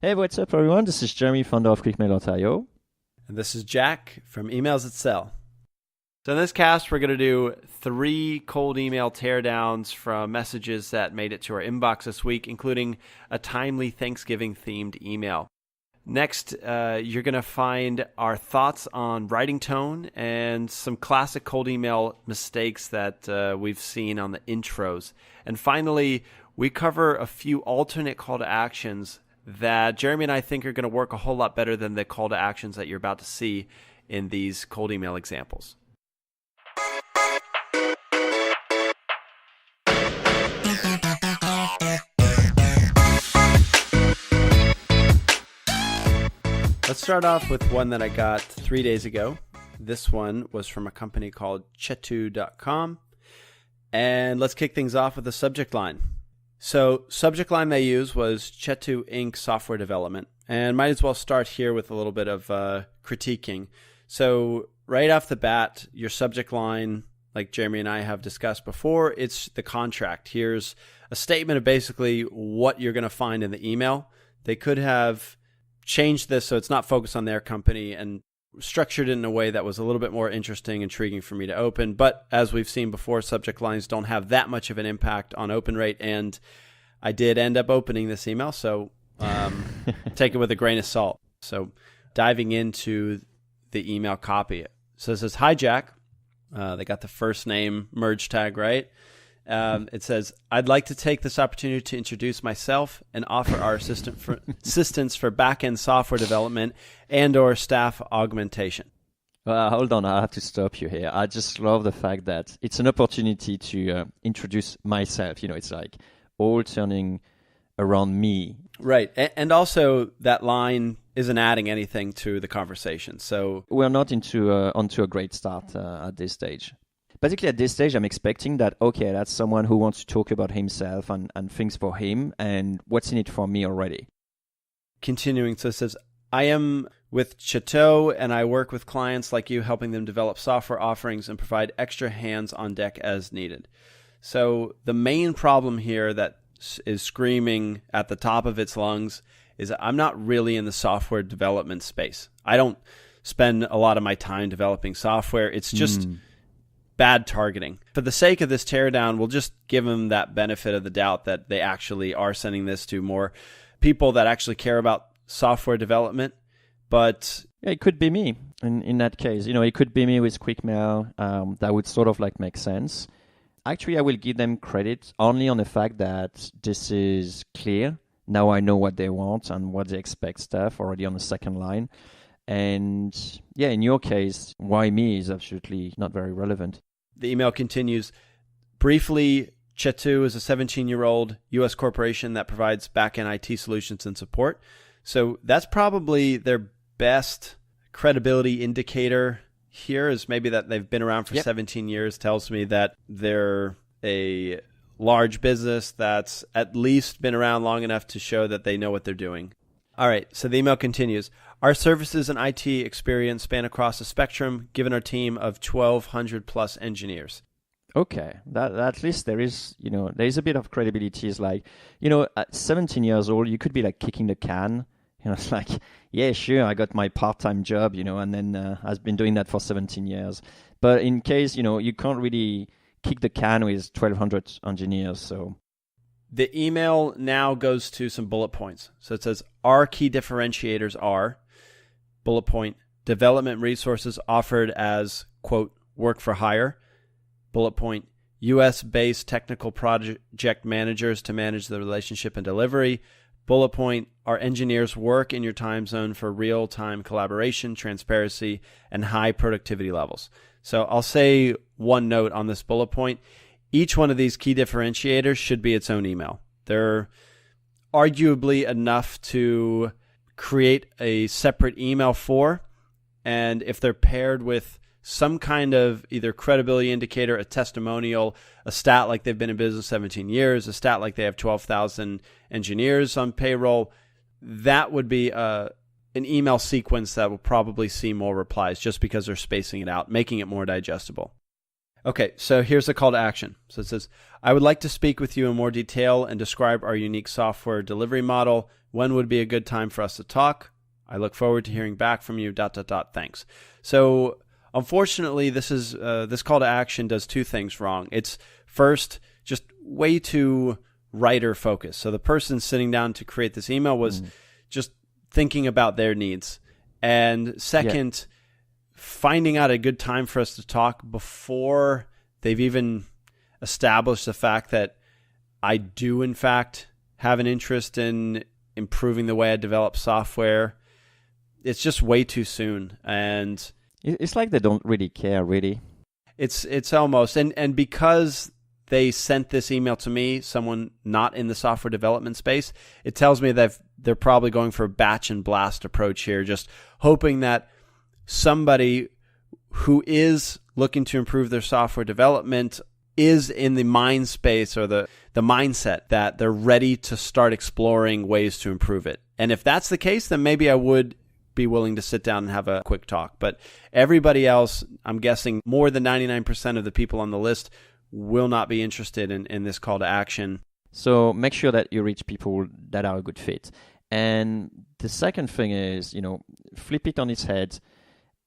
Hey, what's up, everyone? This is Jeremy, founder of QuickMail.io. And this is Jack from Emails That Sell. So in this cast, we're going to do 3 cold email teardowns from messages that made it to our inbox this week, including a timely Thanksgiving-themed email. Next, you're going to find our thoughts on writing tone and some classic cold email mistakes that we've seen on the intros. And finally, we cover a few alternate call to actions that Jeremy and I think are going to work a whole lot better than the call to actions that you're about to see in these cold email examples. Let's start off with one that I got 3 days ago. This one was from a company called Chetu.com. And let's kick things off with the subject line. So subject line they used was Chetu Inc. software development. And might as well start here with a little bit of critiquing. So right off the bat, your subject line, like Jeremy and I have discussed before, it's the contract. Here's a statement of basically what you're going to find in the email. They could have changed this so it's not focused on their company and structured it in a way that was a little bit more interesting, intriguing for me to open. But as we've seen before, subject lines don't have that much of an impact on open rate. And I did end up opening this email, so take it with a grain of salt. So diving into the email copy. So it says, "Hi, Jack." They got the first name merge tag right. It says, "I'd like to take this opportunity to introduce myself and offer our assistance for back-end software development and or staff augmentation." Hold on, I have to stop you here. I just love the fact that it's an opportunity to introduce myself. You know, it's like all turning around me. Right. And also that line isn't adding anything to the conversation. So we're not onto a great start at this stage. Basically, at this stage, I'm expecting that, okay, that's someone who wants to talk about himself and things for him, and what's in it for me already. Continuing, so it says, "I am with Chetu, and I work with clients like you, helping them develop software offerings and provide extra hands on deck as needed." So the main problem here that is screaming at the top of its lungs is I'm not really in the software development space. I don't spend a lot of my time developing software. It's just bad targeting. For the sake of this teardown, we'll just give them that benefit of the doubt that they actually are sending this to more people that actually care about software development. But yeah, it could be me in that case. You know, it could be me with QuickMail. That would sort of like make sense. Actually, I will give them credit only on the fact that this is clear. Now I know what they want and what they expect stuff already on the second line. And yeah, in your case, why me is absolutely not very relevant. The email continues, "Briefly, Chetu is a 17-year-old U.S. corporation that provides back-end IT solutions and support." So that's probably their best credibility indicator here, is maybe that they've been around for 17 years, tells me that they're a large business that's at least been around long enough to show that they know what they're doing. All right, so the email continues. "Our services and IT experience span across the spectrum, given our team of 1,200 plus engineers." Okay, that at least there is a bit of credibility. It's like, at 17 years old, you could be like kicking the can. It's like, yeah, sure, I got my part-time job, and then I've been doing that for 17 years. But in case, you can't really kick the can with 1,200 engineers, so... The email now goes to some bullet points. So it says, "Our key differentiators are," bullet point, "development resources offered as," quote, "work for hire," bullet point, "US-based technical project managers to manage the relationship and delivery," bullet point, "Our engineers work in your time zone for real-time collaboration, transparency, and high productivity levels." So I'll say one note on this bullet point. Each one of these key differentiators should be its own email. They're arguably enough to create a separate email for, and if they're paired with some kind of either credibility indicator, a testimonial, a stat like they've been in business 17 years, a stat like they have 12,000 engineers on payroll, that would be an email sequence that will probably see more replies just because they're spacing it out, making it more digestible. Okay, so here's the call to action. So it says, "I would like to speak with you in more detail and describe our unique software delivery model. When would be a good time for us to talk? I look forward to hearing back from you, ... Thanks. So unfortunately, this call to action does two things wrong. It's first, just way too writer focused. So the person sitting down to create this email was just thinking about their needs. And second, finding out a good time for us to talk before they've even established the fact that I do, in fact, have an interest in improving the way I develop software. It's just way too soon. And it's like they don't really care, really. It's almost, and because they sent this email to me, someone not in the software development space, it tells me that they're probably going for a batch and blast approach here, just hoping that somebody who is looking to improve their software development is in the mind space or the mindset that they're ready to start exploring ways to improve it. And if that's the case, then maybe I would be willing to sit down and have a quick talk. But everybody else, I'm guessing more than 99% of the people on the list will not be interested in this call to action. So make sure that you reach people that are a good fit. And the second thing is, flip it on its head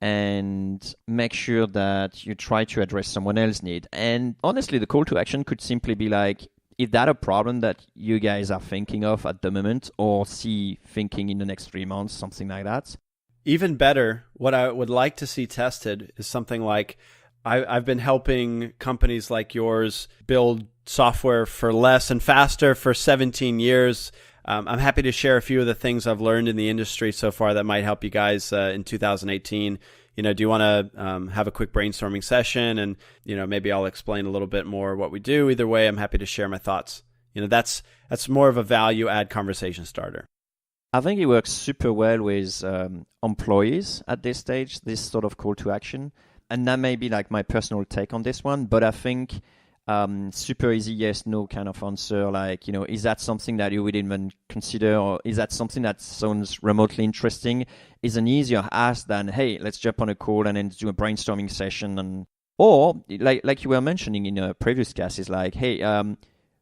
and make sure that you try to address someone else's need. And honestly, the call to action could simply be like, is that a problem that you guys are thinking of at the moment or see thinking in the next 3 months, something like that? Even better, what I would like to see tested is something like, I've been helping companies like yours build software for less and faster for 17 years. I'm happy to share a few of the things I've learned in the industry so far that might help you guys in 2018. Do you want to have a quick brainstorming session? And, maybe I'll explain a little bit more what we do. Either way, I'm happy to share my thoughts. That's more of a value add conversation starter. I think it works super well with employees at this stage, this sort of call to action. And that may be like my personal take on this one, but I think super easy yes, no kind of answer, like, is that something that you would even consider, or is that something that sounds remotely interesting, is an easier ask than, hey, let's jump on a call and then do a brainstorming session. Or like you were mentioning in a previous cast, is like, hey,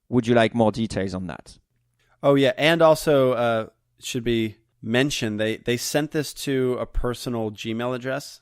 would you like more details on that? Oh, yeah. And also should be mentioned, they sent this to a personal Gmail address.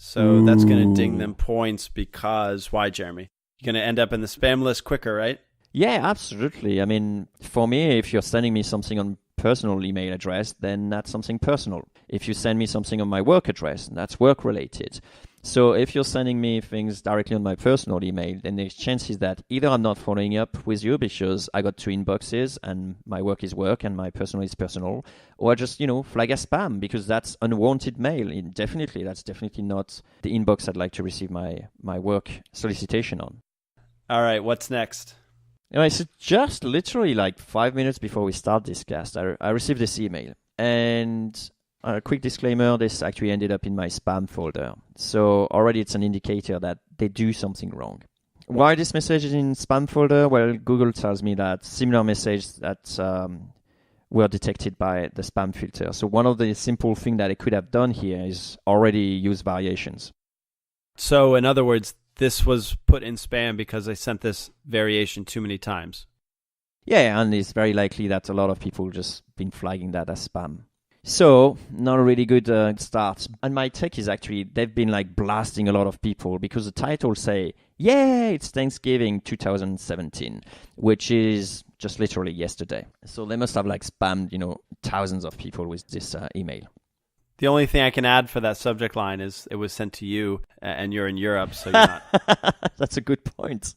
So that's going to ding them points because, why, Jeremy? You're going to end up in the spam list quicker, right? Yeah, absolutely. I mean, for me, if you're sending me something on personal email address, then that's something personal. If you send me something on my work address, that's work related. So if you're sending me things directly on my personal email, then there's chances that either I'm not following up with you because I got 2 inboxes and my work is work and my personal is personal, or I just, flag as spam because that's unwanted mail. That's definitely not the inbox I'd like to receive my work solicitation on. All right, what's next? Anyway, so just literally like 5 minutes before we start this cast, I received this email. And a quick disclaimer, this actually ended up in my spam folder. So already it's an indicator that they do something wrong. Why this message is in spam folder? Well, Google tells me that similar messages that were detected by the spam filter. So one of the simple things that it could have done here is already use variations. So in other words, this was put in spam because I sent this variation too many times. Yeah, and it's very likely that a lot of people just been flagging that as spam. So, not a really good start. And my take is actually, they've been like blasting a lot of people because the title say, yeah, it's Thanksgiving 2017, which is just literally yesterday. So they must have like spammed, thousands of people with this email. The only thing I can add for that subject line is it was sent to you and you're in Europe, so you're not. That's a good point.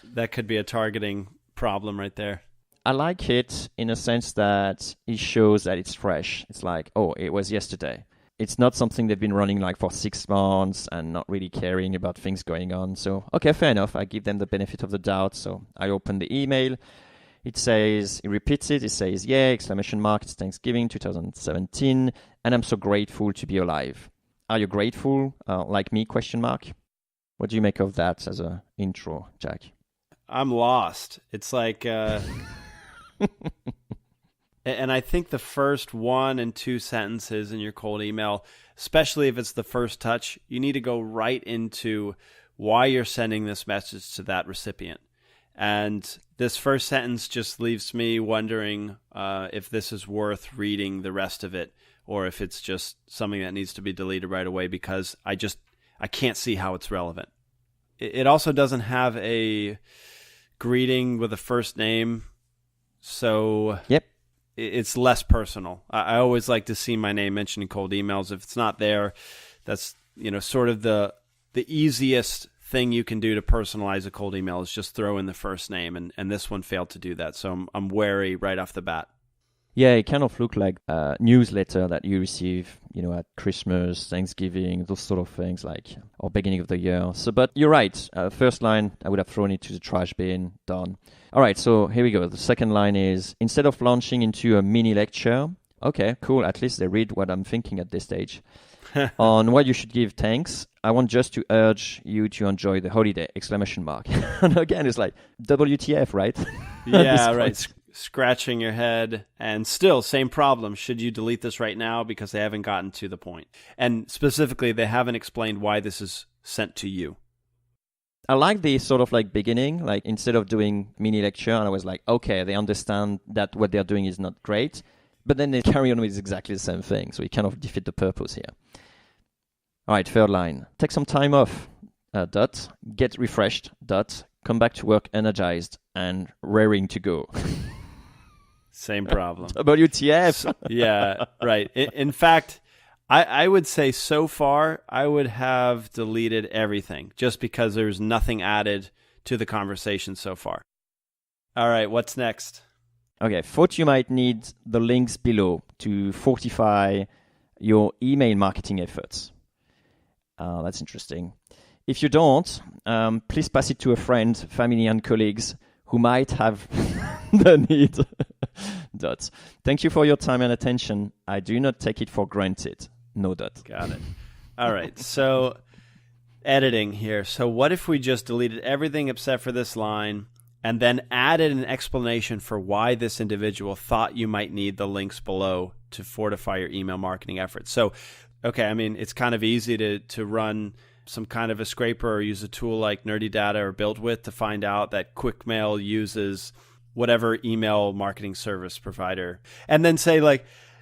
That could be a targeting problem right there. I like it in a sense that it shows that it's fresh. It's like, oh, it was yesterday. It's not something they've been running like for 6 months and not really caring about things going on. So, okay, fair enough. I give them the benefit of the doubt. So I open the email. It repeats it. It says, yeah, ! It's Thanksgiving 2017. And I'm so grateful to be alive. Are you grateful? Like me, ? What do you make of that as an intro, Jack? I'm lost. It's like... And I think the first 1 and 2 sentences in your cold email, especially if it's the first touch, you need to go right into why you're sending this message to that recipient. And this first sentence just leaves me wondering if this is worth reading the rest of it, or if it's just something that needs to be deleted right away, because I can't see how it's relevant. It also doesn't have a greeting with a first name, so Yep. it's less personal. I always like to see my name mentioned in cold emails. If it's not there, that's sort of the easiest thing you can do to personalize a cold email is just throw in the first name, and this one failed to do that, so I'm wary right off the bat. Yeah, it kind of looked like a newsletter that you receive, at Christmas, Thanksgiving, those sort of things, or beginning of the year. So, but you're right. First line, I would have thrown it to the trash bin. Done. All right, so here we go. The second line is, instead of launching into a mini lecture, okay, cool. At least they read what I'm thinking at this stage. On what you should give thanks, I want just to urge you to enjoy the holiday! ! And again, it's like, WTF, right? Yeah, right. Scratching your head, and still same problem. Should you delete this right now? Because they haven't gotten to the point. And specifically, they haven't explained why this is sent to you. I like the sort of beginning, instead of doing mini lecture, and I was like, okay, they understand that what they're doing is not great, but then they carry on with exactly the same thing. So you kind of defeat the purpose here. All right, third line. Take some time off, get refreshed, come back to work energized and raring to go. Same problem. WTF. Yeah, right. In fact, I would say so far, I would have deleted everything just because there's nothing added to the conversation so far. All right, what's next? Okay, thought you might need the links below to fortify your email marketing efforts. That's interesting. If you don't, please pass it to a friend, family, and colleagues who might have the need. Thank you for your time and attention. I do not take it for granted. No dot. Got it. All right. So editing here. So what if we just deleted everything except for this line and then added an explanation for why this individual thought you might need the links below to fortify your email marketing efforts? So, okay, I mean, it's kind of easy to run some kind of a scraper or use a tool like Nerdy Data or BuildWith to find out that QuickMail uses whatever email marketing service provider. And then say,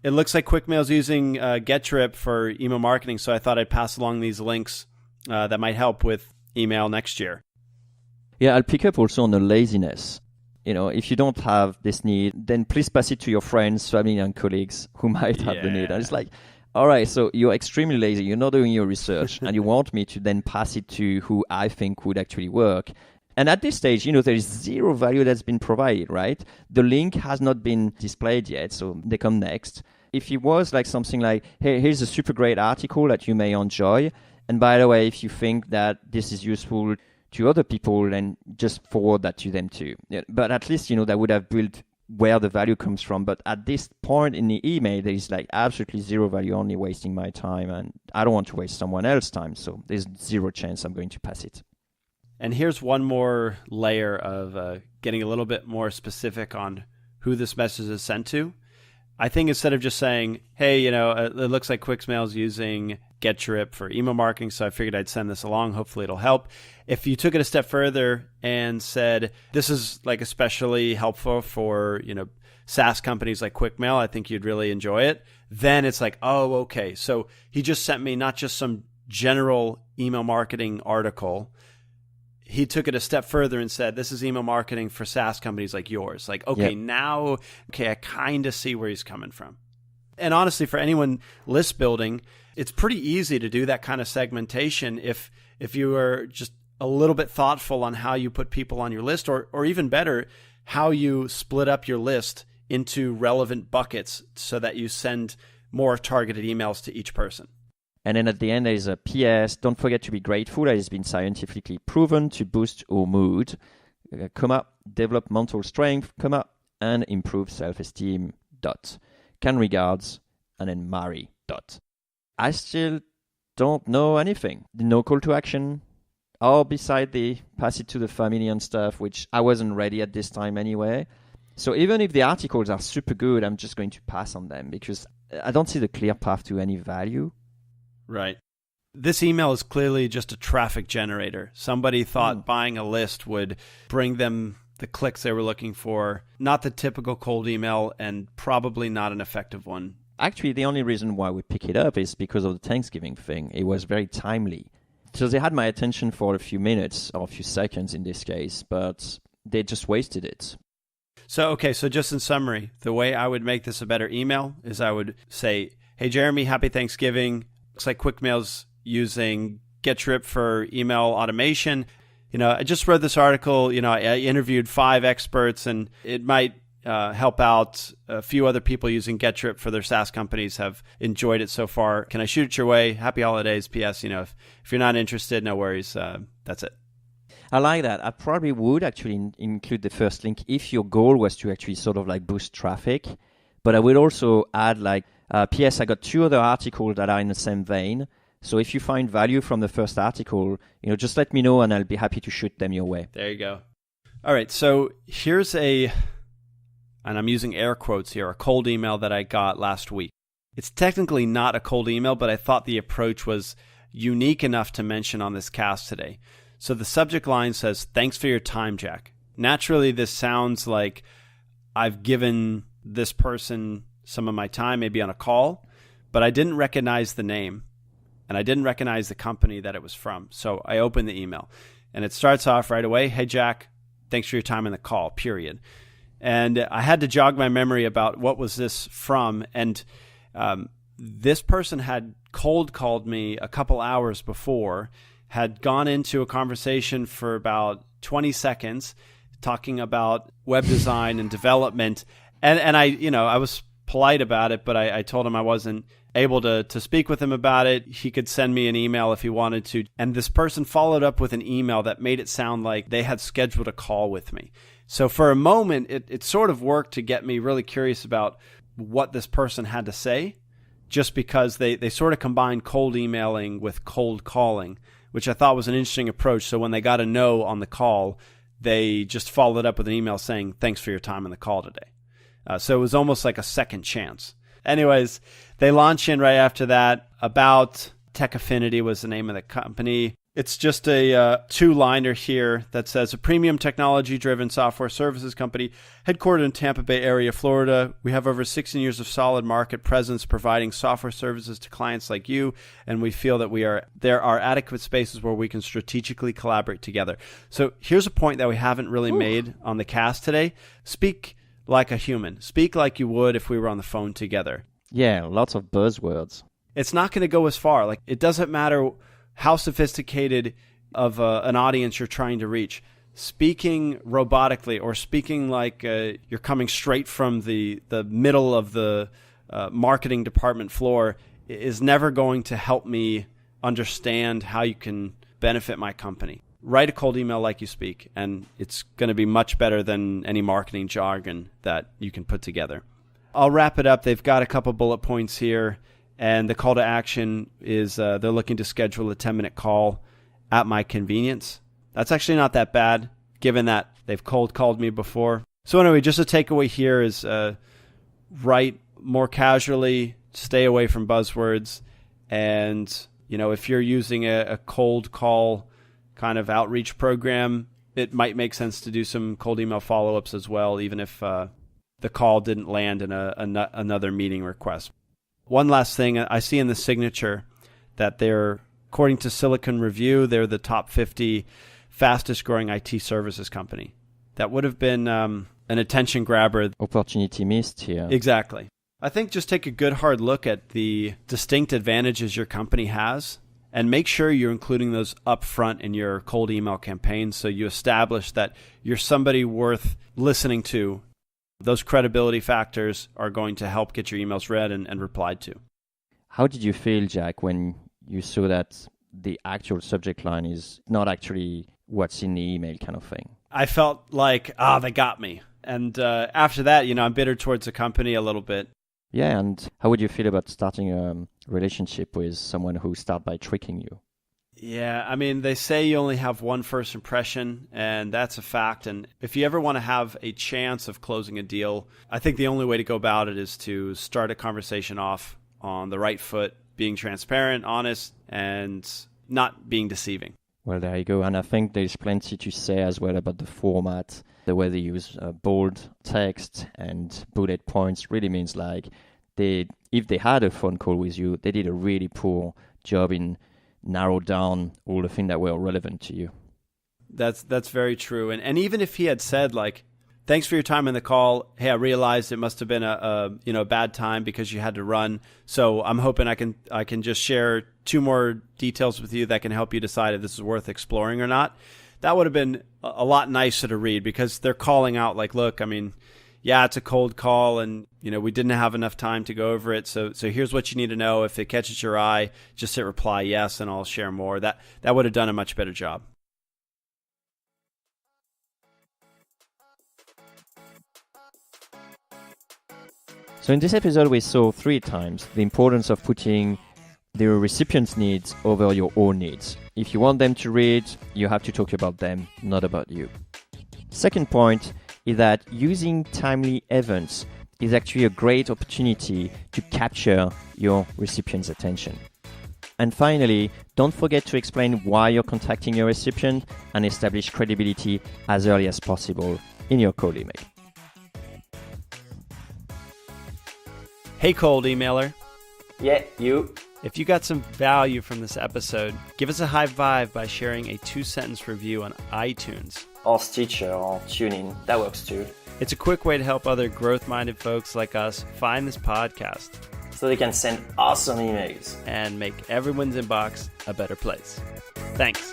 it looks like QuickMail's using GetDrip for email marketing, so I thought I'd pass along these links that might help with email next year. Yeah, I'll pick up also on the laziness. If you don't have this need, then please pass it to your friends, family, and colleagues who might have the need. And it's like, all right, so you're extremely lazy, you're not doing your research, and you want me to then pass it to who I think would actually work. And at this stage, there is zero value that's been provided, right? The link has not been displayed yet, so they come next. If it was something like, hey, here's a super great article that you may enjoy, and by the way, if you think that this is useful to other people, then just forward that to them too. Yeah, but at least, that would have built where the value comes from. But at this point in the email, there is absolutely zero value, only wasting my time, and I don't want to waste someone else's time, so there's zero chance I'm going to pass it. And here's one more layer of getting a little bit more specific on who this message is sent to. I think instead of just saying, hey, it looks like QuickMail's using GetDrip for email marketing, so I figured I'd send this along. Hopefully it'll help. If you took it a step further and said, this is especially helpful for, SaaS companies like QuickMail, I think you'd really enjoy it. Then it's like, oh, okay. So he just sent me not just some general email marketing article. He took it a step further and said, this is email marketing for SaaS companies like yours. Now, I kind of see where he's coming from. And honestly, for anyone list building, it's pretty easy to do that kind of segmentation if you are just a little bit thoughtful on how you put people on your list, or even better, how you split up your list into relevant buckets so that you send more targeted emails to each person. And then at the end, there is a PS. Don't forget to be grateful. That has been scientifically proven to boost our mood, develop mental strength, and improve self-esteem. Kind regards, and then Mari. I still don't know anything. No call to action, or beside the pass it to the family and stuff, which I wasn't ready at this time anyway. So even if the articles are super good, I'm just going to pass on them because I don't see the clear path to any value. Right. This email is clearly just a traffic generator. Somebody thought buying a list would bring them the clicks they were looking for. Not the typical cold email, and probably not an effective one. Actually, the only reason why we pick it up is because of the Thanksgiving thing. It was very timely. So they had my attention for a few minutes, or a few seconds in this case, but they just wasted it. So just in summary, the way I would make this a better email is I would say, hey, Jeremy, happy Thanksgiving. Looks like QuickMail's using GetDrip for email automation. I just read this article. I interviewed 5 experts, and it might help out a few other people using GetDrip for their SaaS companies, have enjoyed it so far. Can I shoot it your way? Happy holidays. P.S. If you're not interested, no worries. That's it. I like that. I probably would actually include the first link if your goal was to actually sort of like boost traffic. But I would also add like, P.S. I got 2 other articles that are in the same vein. So if you find value from the first article, just let me know and I'll be happy to shoot them your way. There you go. All right. So here's and I'm using air quotes here, a cold email that I got last week. It's technically not a cold email, but I thought the approach was unique enough to mention on this cast today. So the subject line says, "Thanks for your time, Jack." Naturally, this sounds like I've given this person some of my time, maybe on a call, but I didn't recognize the name. And I didn't recognize the company that it was from. So I opened the email, and it starts off right away, "Hey, Jack, thanks for your time on the call, period." And I had to jog my memory about what was this from. And this person had cold called me a couple hours before, had gone into a conversation for about 20 seconds talking about web design and development. And I was polite about it, but I told him I wasn't able to speak with him about it. He could send me an email if he wanted to. And this person followed up with an email that made it sound like they had scheduled a call with me. So for a moment, it sort of worked to get me really curious about what this person had to say, just because they sort of combined cold emailing with cold calling, which I thought was an interesting approach. So when they got a no on the call, they just followed up with an email saying, "Thanks for your time on the call today." So it was almost like a second chance. Anyways, they launch in right after that. About Tech Affinity was the name of the company. It's just a 2-liner here that says, "A premium technology-driven software services company headquartered in Tampa Bay area, Florida. We have over 16 years of solid market presence providing software services to clients like you, and we feel that there are adequate spaces where we can strategically collaborate together." So here's a point that we haven't really made on the cast today. Speak like a human. Speak like you would if we were on the phone together. Yeah, lots of buzzwords. It's not going to go as far. Like, it doesn't matter how sophisticated of an audience you're trying to reach. Speaking robotically or speaking like you're coming straight from the middle of the marketing department floor is never going to help me understand how you can benefit my company. Write a cold email like you speak, and it's going to be much better than any marketing jargon that you can put together. I'll wrap it up. They've got a couple bullet points here, and the call to action is they're looking to schedule a 10-minute call at my convenience. That's actually not that bad, given that they've cold called me before. So anyway, just a takeaway here is write more casually, stay away from buzzwords, and if you're using a cold call kind of outreach program, it might make sense to do some cold email follow-ups as well, even if the call didn't land in another meeting request. One last thing, I see in the signature that they're, according to Silicon Review, they're the top 50 fastest growing IT services company. That would have been an attention grabber. Opportunity missed here. Exactly. I think just take a good hard look at the distinct advantages your company has, and make sure you're including those up front in your cold email campaign so you establish that you're somebody worth listening to. Those credibility factors are going to help get your emails read and replied to. How did you feel, Jack, when you saw that the actual subject line is not actually what's in the email kind of thing? I felt like, they got me. And after that, I'm bitter towards the company a little bit. Yeah, and how would you feel about starting a relationship with someone who starts by tricking you? Yeah, I mean, they say you only have one first impression, and that's a fact. And if you ever want to have a chance of closing a deal, I think the only way to go about it is to start a conversation off on the right foot being transparent, honest, and not being deceiving. Well, there you go. And I think there's plenty to say as well about the format. The way they use bold text and bullet points really means like if they had a phone call with you, they did a really poor job in narrowed down all the things that were relevant to you. That's very true. And even if he had said like, thanks for your time on the call. Hey, I realized it must have been a bad time because you had to run. So I'm hoping I can just share 2 more details with you that can help you decide if this is worth exploring or not. That would have been a lot nicer to read because they're calling out like, look, I mean, yeah, it's a cold call and, we didn't have enough time to go over it. So here's what you need to know. If it catches your eye, just hit reply yes, and I'll share more. That would have done a much better job. So in this episode, we saw 3 times the importance of putting the recipient's needs over your own needs. If you want them to read, you have to talk about them, not about you. Second point is that using timely events is actually a great opportunity to capture your recipient's attention. And finally, don't forget to explain why you're contacting your recipient and establish credibility as early as possible in your cold email. Hey, cold emailer. Yeah, you. If you got some value from this episode, give us a high five by sharing a 2-sentence review on iTunes. Or Stitcher or TuneIn. That works too. It's a quick way to help other growth-minded folks like us find this podcast. So they can send awesome emails. And make everyone's inbox a better place. Thanks.